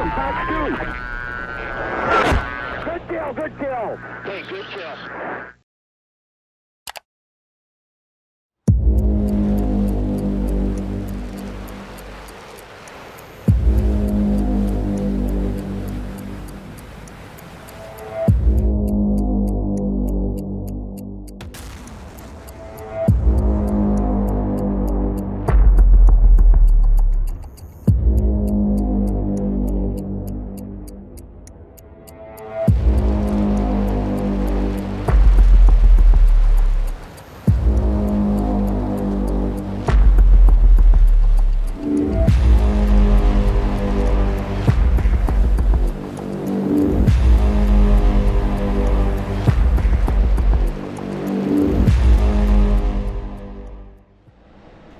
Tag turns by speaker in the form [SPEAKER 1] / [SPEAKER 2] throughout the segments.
[SPEAKER 1] Good kill, good kill. Hey, good kill.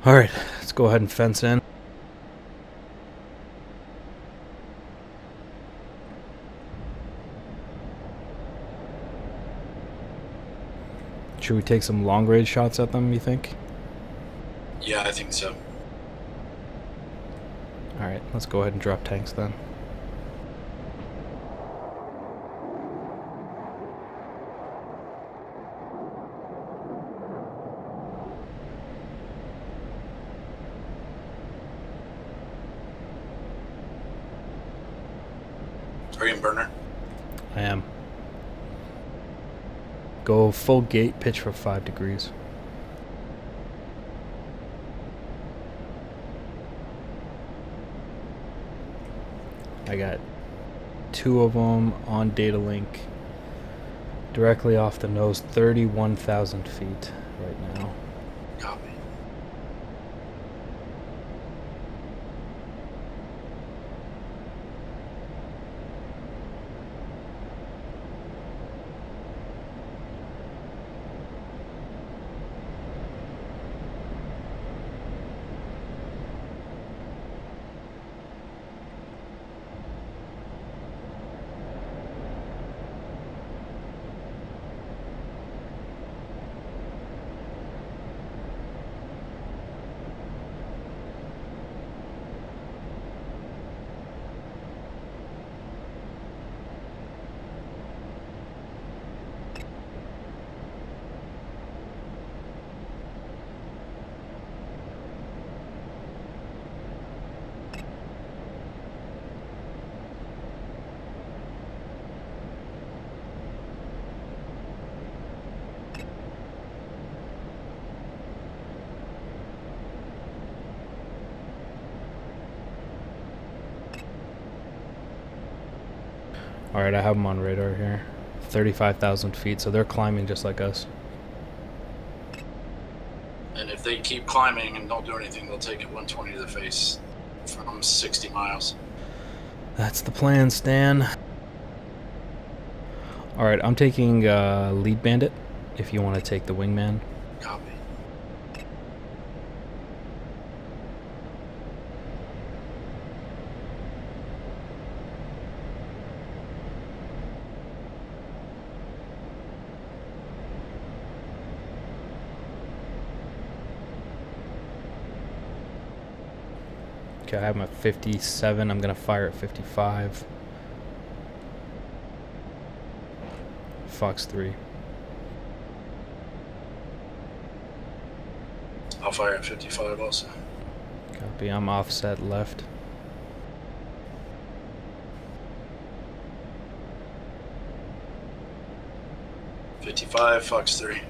[SPEAKER 2] Alright, let's go ahead and fence in. Should we take some long range shots at them, you think?
[SPEAKER 3] Yeah, I think so.
[SPEAKER 2] Alright, let's go ahead and drop tanks then.
[SPEAKER 3] Are you in burner?
[SPEAKER 2] I am. Go full gate, pitch for 5 degrees. I got 2 of them on data link directly off the nose, 31,000 feet right now.
[SPEAKER 3] Copy.
[SPEAKER 2] Alright, I have them on radar here. 35,000 feet, so they're climbing just like us.
[SPEAKER 3] And if they keep climbing and don't do anything, they'll take it 120 to the face from 60 miles.
[SPEAKER 2] That's the plan, Stan. Alright, I'm taking lead bandit if you want to take the wingman.
[SPEAKER 3] Copy.
[SPEAKER 2] Okay, I have my 57. I'm gonna fire at 55. Fox 3.
[SPEAKER 3] I'll fire at 55 also.
[SPEAKER 2] Copy. I'm offset left.
[SPEAKER 3] Fox 3. You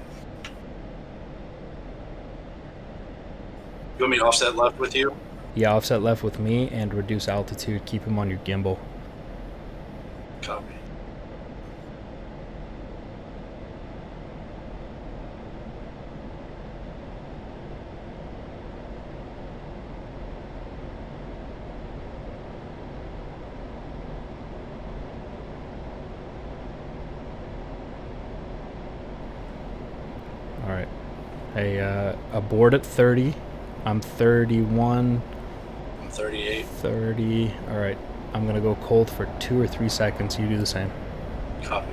[SPEAKER 3] want me to offset left with you?
[SPEAKER 2] Yeah, offset left with me and reduce altitude. Keep him on your gimbal.
[SPEAKER 3] Copy.
[SPEAKER 2] Alright. Hey, aboard at 30. I'm 31.
[SPEAKER 3] I'm 38.
[SPEAKER 2] 30. Alright. I'm gonna go cold for 2 or 3 seconds. You do the same.
[SPEAKER 3] Copy.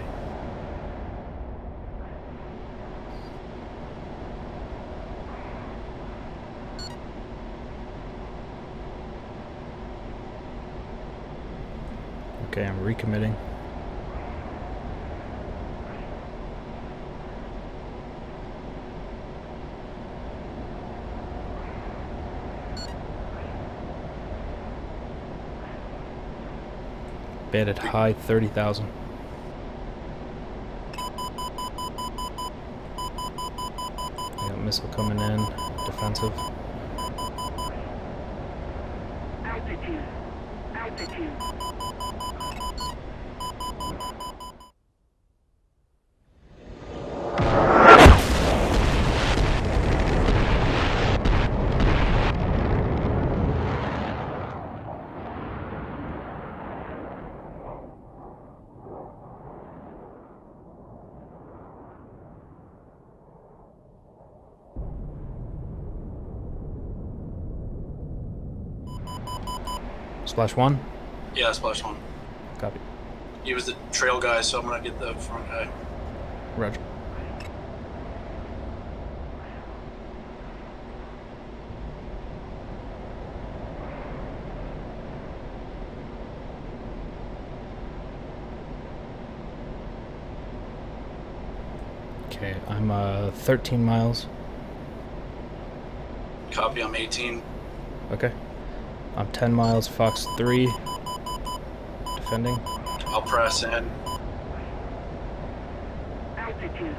[SPEAKER 2] Okay, I'm recommitting. Bid at high 30,000. I got missile coming in, defensive.
[SPEAKER 1] Altitude. Altitude.
[SPEAKER 2] Splash 1.
[SPEAKER 3] Yeah, splash 1.
[SPEAKER 2] Copy.
[SPEAKER 3] He was the trail guy, so I'm gonna get the front guy.
[SPEAKER 2] Roger. Okay, I'm 13 miles.
[SPEAKER 3] Copy, I'm 18.
[SPEAKER 2] Okay. I'm 10 miles, Fox 3. Defending.
[SPEAKER 3] I'll press in.
[SPEAKER 1] Altitude.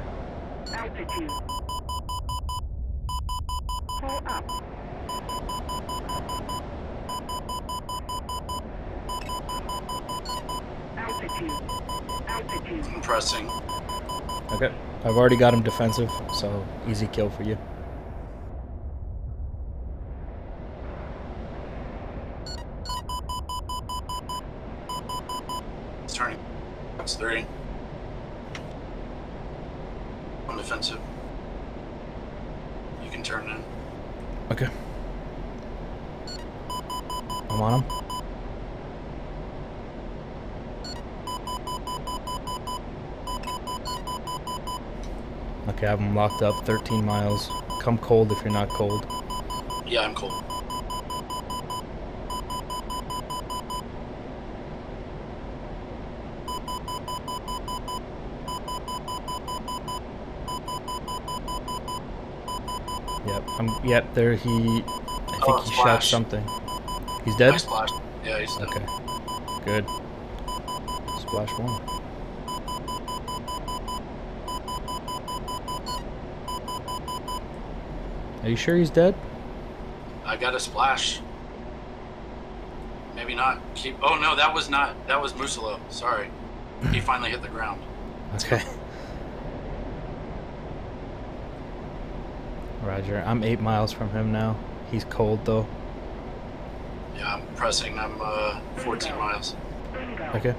[SPEAKER 1] Altitude. Pull up. Altitude. Altitude.
[SPEAKER 3] I'm pressing.
[SPEAKER 2] Okay. I've already got him defensive, so easy kill for you.
[SPEAKER 3] It's turning. Fox 3. I'm defensive. You can turn in.
[SPEAKER 2] Okay. I'm on him. Okay, I have him locked up, 13 miles. Come cold if you're not cold.
[SPEAKER 3] Yeah, I'm cold.
[SPEAKER 2] Yep, there he, I think he shot
[SPEAKER 3] splash.
[SPEAKER 2] something. He's dead?
[SPEAKER 3] I splashed. Yeah, he's dead.
[SPEAKER 2] Okay, good. Splash 1. Are you sure he's dead?
[SPEAKER 3] I got a splash. Maybe not. Keep. Oh no, that was not. That was Musolo. Sorry. He finally hit the ground.
[SPEAKER 2] Okay. Roger. I'm 8 miles from him now. He's cold though.
[SPEAKER 3] Yeah, I'm pressing. I'm 14 miles.
[SPEAKER 1] Bingo.
[SPEAKER 2] Okay.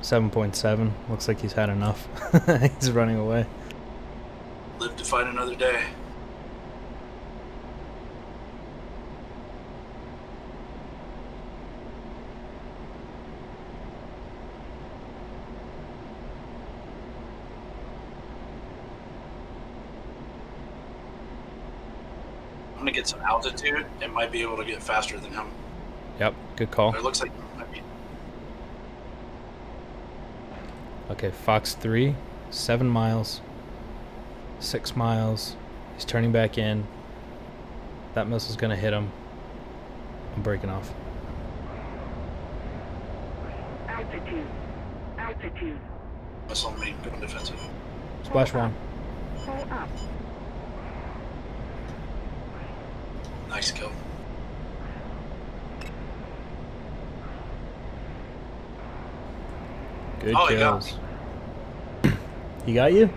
[SPEAKER 2] .7. Looks like he's had enough. He's running away.
[SPEAKER 3] Live to fight another day. I'm gonna get some altitude. It might be able to get faster than him.
[SPEAKER 2] Yep, good call.
[SPEAKER 3] It looks like it might be.
[SPEAKER 2] Okay, Fox 3, 7 miles, 6 miles. He's turning back in. That missile's gonna hit him. I'm breaking off.
[SPEAKER 1] Altitude. Altitude.
[SPEAKER 3] Missile on me. Going defensive.
[SPEAKER 2] Splash 1.
[SPEAKER 1] Pull up.
[SPEAKER 3] Nice kill.
[SPEAKER 2] Good
[SPEAKER 3] Oh, he got
[SPEAKER 2] kills. He got you?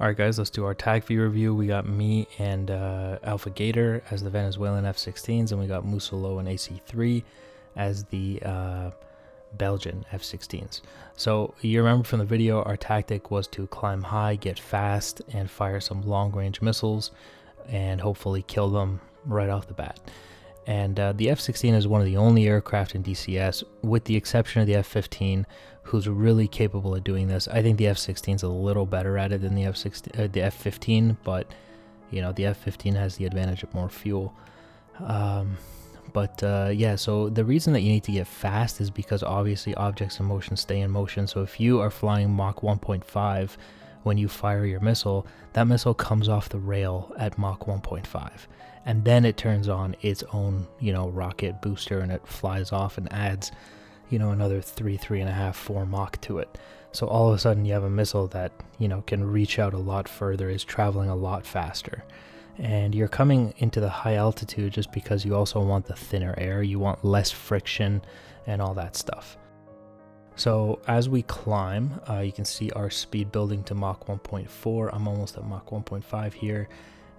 [SPEAKER 2] Alright guys, let's do our Tacview review. We got me and Alpha Gator as the Venezuelan F-16s, and we got Musolo and AC-3 as the Belgian F-16s. So you remember from the video, our tactic was to climb high, get fast, and fire some long-range missiles, and hopefully kill them right off the bat. And the F-16 is one of the only aircraft in DCS, with the exception of the F-15, who's really capable of doing this. I think the F-16 is a little better at it than the F-15, but you know, the F-15 has the advantage of more fuel. Yeah, so the reason that you need to get fast is because obviously objects in motion stay in motion. So if you are flying Mach 1.5 when you fire your missile, that missile comes off the rail at Mach 1.5. And then it turns on its own, you know, rocket booster, and it flies off and adds, you know, another 3.5, 4 Mach to it. So all of a sudden you have a missile that, you know, can reach out a lot further, is traveling a lot faster. And you're coming into the high altitude just because you also want the thinner air, you want less friction and all that stuff. So as we climb, you can see our speed building to Mach 1.4. I'm almost at Mach 1.5 here.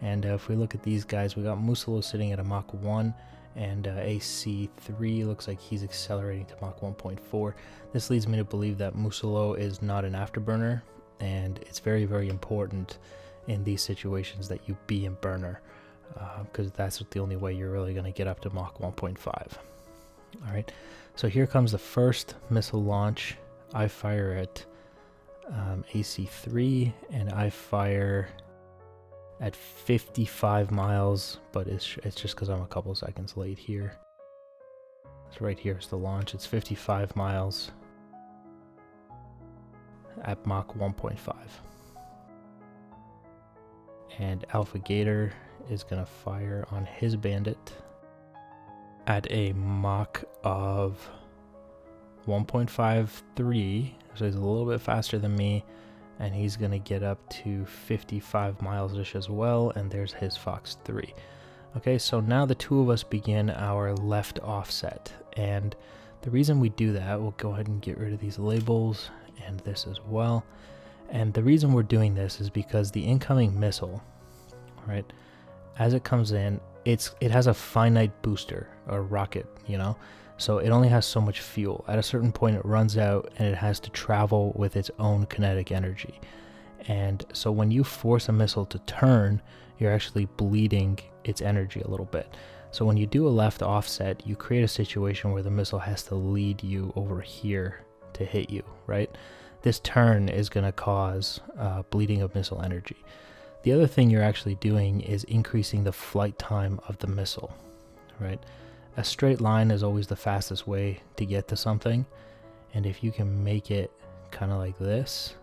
[SPEAKER 2] And if we look at these guys, we got Musolo sitting at a Mach 1, and AC-3 looks like he's accelerating to Mach 1.4. This leads me to believe that Musolo is not an afterburner, and it's very, very important in these situations that you be in burner, because that's the only way you're really going to get up to Mach 1.5. All right, so here comes the first missile launch. I fire at AC-3, and I fire at 55 miles, but it's just because I'm a couple seconds late here. So right here is the launch. It's 55 miles at Mach 1.5. And Alpha Gator is gonna fire on his Bandit at a Mach of 1.53, so he's a little bit faster than me, and he's gonna get up to 55 miles-ish as well, and there's his Fox 3. Okay, so now the two of us begin our left offset, and the reason we do that, we'll go ahead and get rid of these labels and this as well. And the reason we're doing this is because the incoming missile, right, as it comes in, it has a finite booster or rocket, you know, so it only has so much fuel. At a certain point it runs out, and it has to travel with its own kinetic energy. And so when you force a missile to turn, you're actually bleeding its energy a little bit. So when you do a left offset, you create a situation where the missile has to lead you over here to hit you, right? This turn is going to cause bleeding of missile energy. The other thing you're actually doing is increasing the flight time of the missile, right? A straight line is always the fastest way to get to something, and if you can make it kind of like this,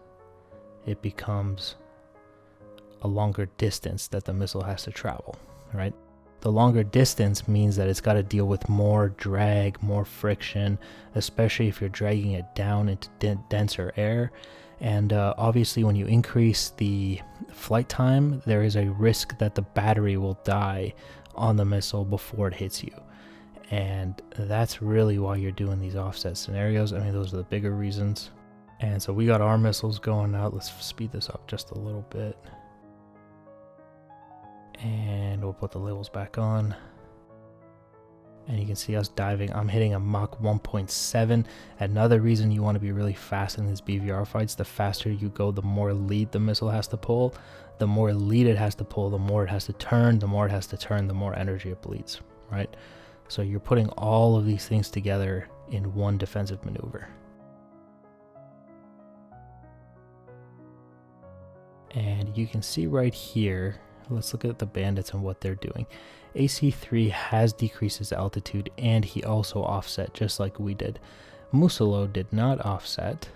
[SPEAKER 2] it becomes a longer distance that the missile has to travel, right? The longer distance means that it's got to deal with more drag, more friction, especially if you're dragging it down into denser air. And obviously when you increase the flight time, there is a risk that the battery will die on the missile before it hits you. And that's really why you're doing these offset scenarios. I mean, those are the bigger reasons. And so we got our missiles going out. Let's speed this up just a little bit. And we'll put the labels back on. And you can see us diving. I'm hitting a Mach 1.7. Another reason you want to be really fast in these BVR fights, the faster you go, the more lead the missile has to pull. The more lead it has to pull, the more it has to turn. The more it has to turn, the more energy it bleeds, right? So you're putting all of these things together in one defensive maneuver. And you can see right here, let's look at the bandits and what they're doing. AC-3 has decreased his altitude, and he also offset just like we did. Musolo did not offset.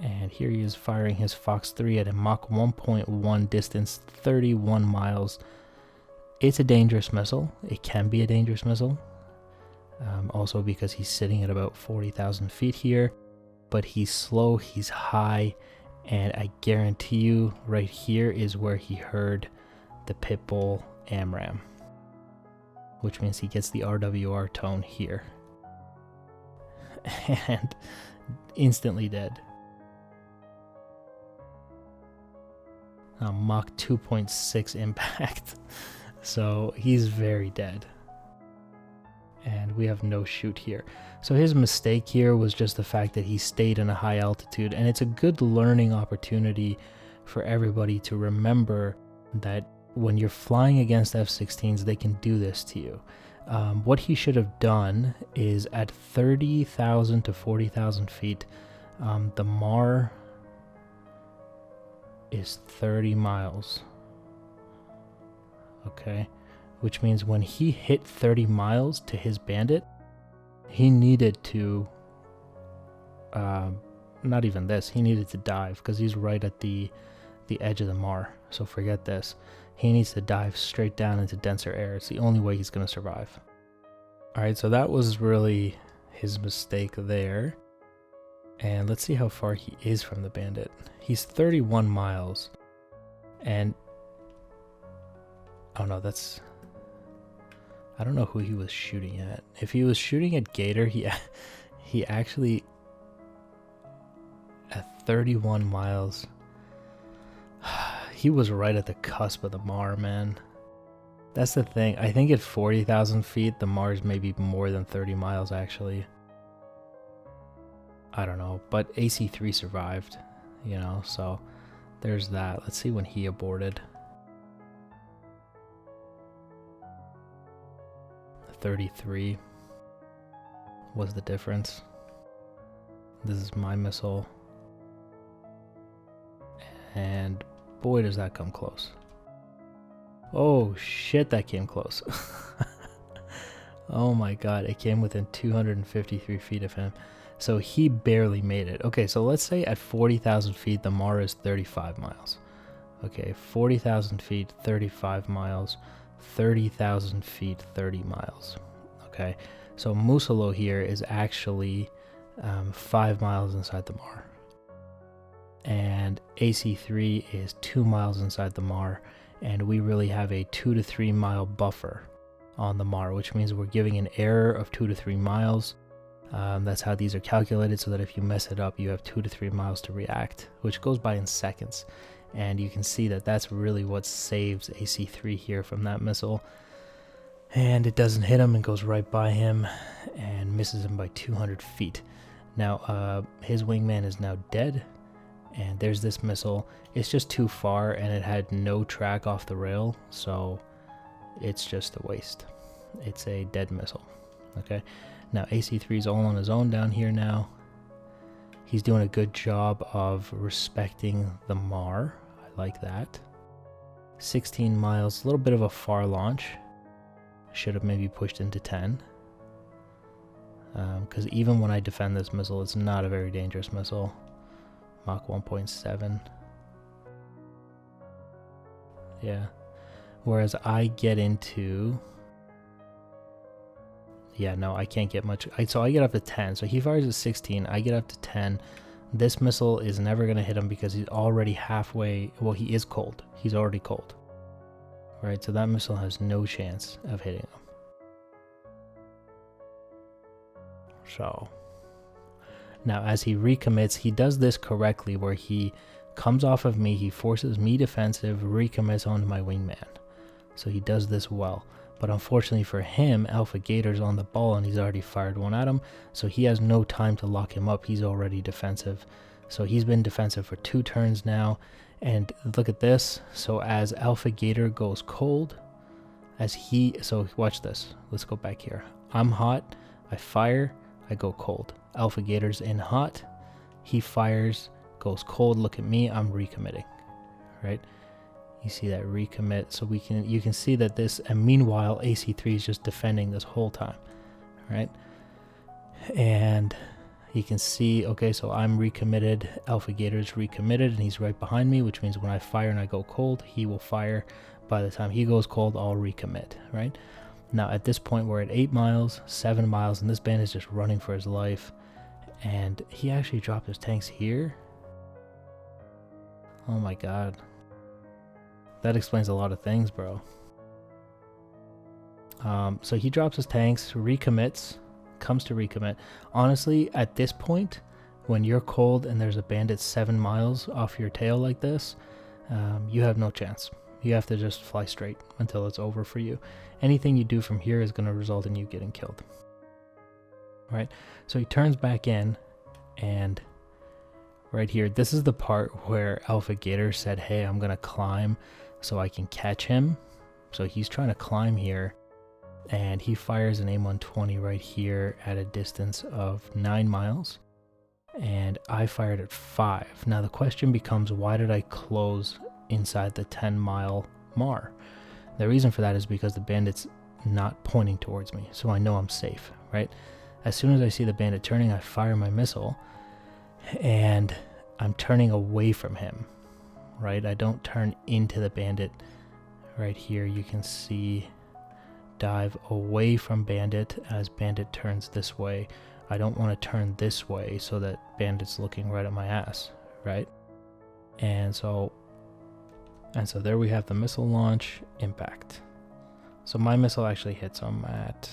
[SPEAKER 2] And here he is firing his Fox 3 at a Mach 1.1 distance, 31 miles. It's a dangerous missile. It can be a dangerous missile. Also because he's sitting at about 40,000 feet here. But he's slow, he's high, and I guarantee you right here is where he heard the Pitbull AMRAAM, which means he gets the RWR tone here. And instantly dead. Mach 2.6 impact. So he's very dead. And we have no shoot here. So his mistake here was just the fact that he stayed in a high altitude, and it's a good learning opportunity for everybody to remember that when you're flying against F-16s, they can do this to you. What he should have done is at 30,000 to 40,000 feet, the MAR is 30 miles. Okay, which means when he hit 30 miles to his Bandit, he needed to, not even this, he needed to dive because he's right at the edge of the MAR. So forget this. He needs to dive straight down into denser air. It's the only way he's going to survive. All right, so that was really his mistake there. And let's see how far he is from the Bandit. He's 31 miles. And oh no, that's, I don't know who he was shooting at. If he was shooting at Gator, he actually at 31 miles, he was right at the cusp of the MAR, man. That's the thing. I think at 40,000 feet, the MAR is maybe more than 30 miles, actually. I don't know, but AC-3 survived, you know, so there's that. Let's see when he aborted. 33 was the difference. This is my missile. And boy, does that come close. Oh shit, that came close. Oh my god, it came within 253 feet of him. So he barely made it. Okay, so let's say at 40,000 feet, the MAR is 35 miles. Okay, 40,000 feet, 35 miles. 30,000 feet, 30 miles. Okay, so Musolo here is actually 5 miles inside the MAR. And AC-3 is 2 miles inside the MAR. And we really have a 2 to 3 mile buffer on the MAR, which means we're giving an error of 2 to 3 miles. That's how these are calculated, so that if you mess it up, you have 2 to 3 miles to react, which goes by in seconds. And you can see that that's really what saves AC-3 here from that missile. And it doesn't hit him and goes right by him and misses him by 200 feet. Now, his wingman is now dead. And there's this missile. It's just too far, and it had no track off the rail, so it's just a waste. It's a dead missile. Okay. Now, AC-3 is all on his own down here now. He's doing a good job of respecting the MAR. I like that. 16 miles, a little bit of a far launch. Should have maybe pushed into 10. Because even when I defend this missile, it's not a very dangerous missile. Mach 1.7. Yeah. Whereas I get into... Yeah, no, I can't get much. So I get up to 10. So he fires at 16. I get up to 10. This missile is never going to hit him because he's already halfway. Well, he is cold. He's already cold. Right, so that missile has no chance of hitting him. So... Now, as he recommits, he does this correctly where he comes off of me, he forces me defensive, recommits onto my wingman. So he does this well. But unfortunately for him, Alpha Gator's on the ball and he's already fired one at him. So he has no time to lock him up. He's already defensive. So he's been defensive for 2 turns now. And look at this. So as Alpha Gator goes cold, so watch this. Let's go back here. I'm hot. I fire. I go cold. Alpha Gator's in hot, he fires, goes cold. Look at me, I'm recommitting, right? You see that recommit, so you can see that this, and meanwhile AC-3 is just defending this whole time, right? And you can see, okay, so I'm recommitted, Alpha Gator's recommitted, and he's right behind me, which means when I fire and I go cold, he will fire. By the time he goes cold, I'll recommit, right? Now at this point we're at 8 miles, 7 miles, and this band is just running for his life. And he actually dropped his tanks here. Oh my god. That explains a lot of things, bro. So he drops his tanks, recommits, comes to recommit. Honestly, at this point, when you're cold and there's a bandit 7 miles off your tail like this, you have no chance. You have to just fly straight until it's over for you. Anything you do from here is going to result in you getting killed. Right? So he turns back in, and right here, this is the part where Alpha Gator said, hey, I'm going to climb so I can catch him. So he's trying to climb here, and he fires an AIM-120 right here at a distance of 9 miles. And I fired at 5. Now the question becomes, why did I close inside the 10-mile MAR? The reason for that is because the bandit's not pointing towards me, so I know I'm safe, right? As soon as I see the bandit turning, I fire my missile, and I'm turning away from him, right? I don't turn into the bandit. Right here you can see dive away from bandit as bandit turns this way. I don't want to turn this way so that bandit's looking right at my ass, right? And so there we have the missile launch, impact. So my missile actually hits him at,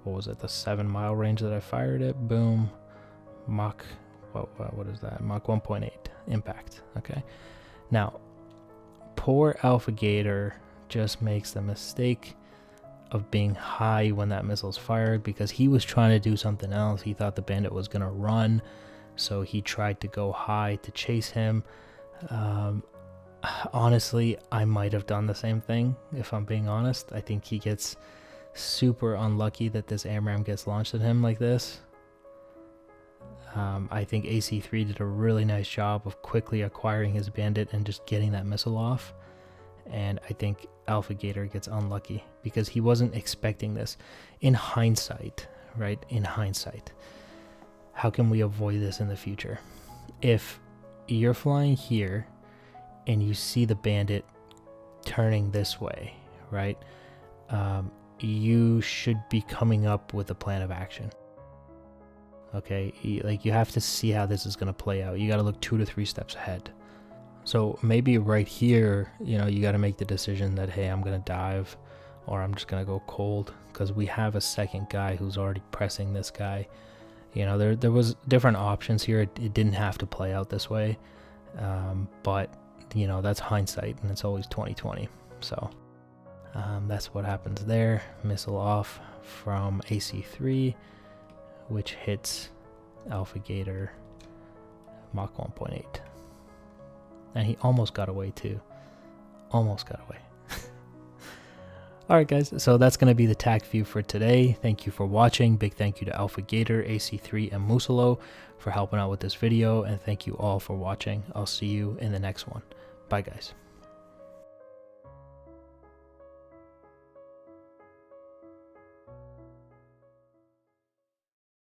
[SPEAKER 2] what was it, the 7-mile range that I fired it. Boom. Mach, what is that? Mach 1.8 impact. Okay. Now, poor Alpha Gator just makes the mistake of being high when that missile's fired, because he was trying to do something else. He thought the bandit was going to run, so he tried to go high to chase him. Honestly, I might have done the same thing, if I'm being honest. I think he gets super unlucky that this AMRAAM gets launched at him like this. I think AC3 did a really nice job of quickly acquiring his bandit and just getting that missile off. And I think Alpha Gator gets unlucky because he wasn't expecting this. In hindsight, right? In hindsight, how can we avoid this in the future? If you're flying here and you see the bandit turning this way, right? You should be coming up with a plan of action. Okay, like you have to see how this is going to play out. You got to look 2 to 3 steps ahead. So maybe right here, you know, you got to make the decision that, hey, I'm going to dive or I'm just going to go cold, because we have a second guy who's already pressing this guy. You know, there was different options here. It didn't have to play out this way. But, you know, that's hindsight, and it's always 20/20. So that's what happens there. Missile off from AC3, which hits Alpha Gator Mach 1.8. And he almost got away too. Almost got away. Alright guys, so that's going to be the Tacview for today. Thank you for watching. Big thank you to Alpha Gator, AC3, and Musolo for helping out with this video. And thank you all for watching. I'll see you in the next one. Bye guys.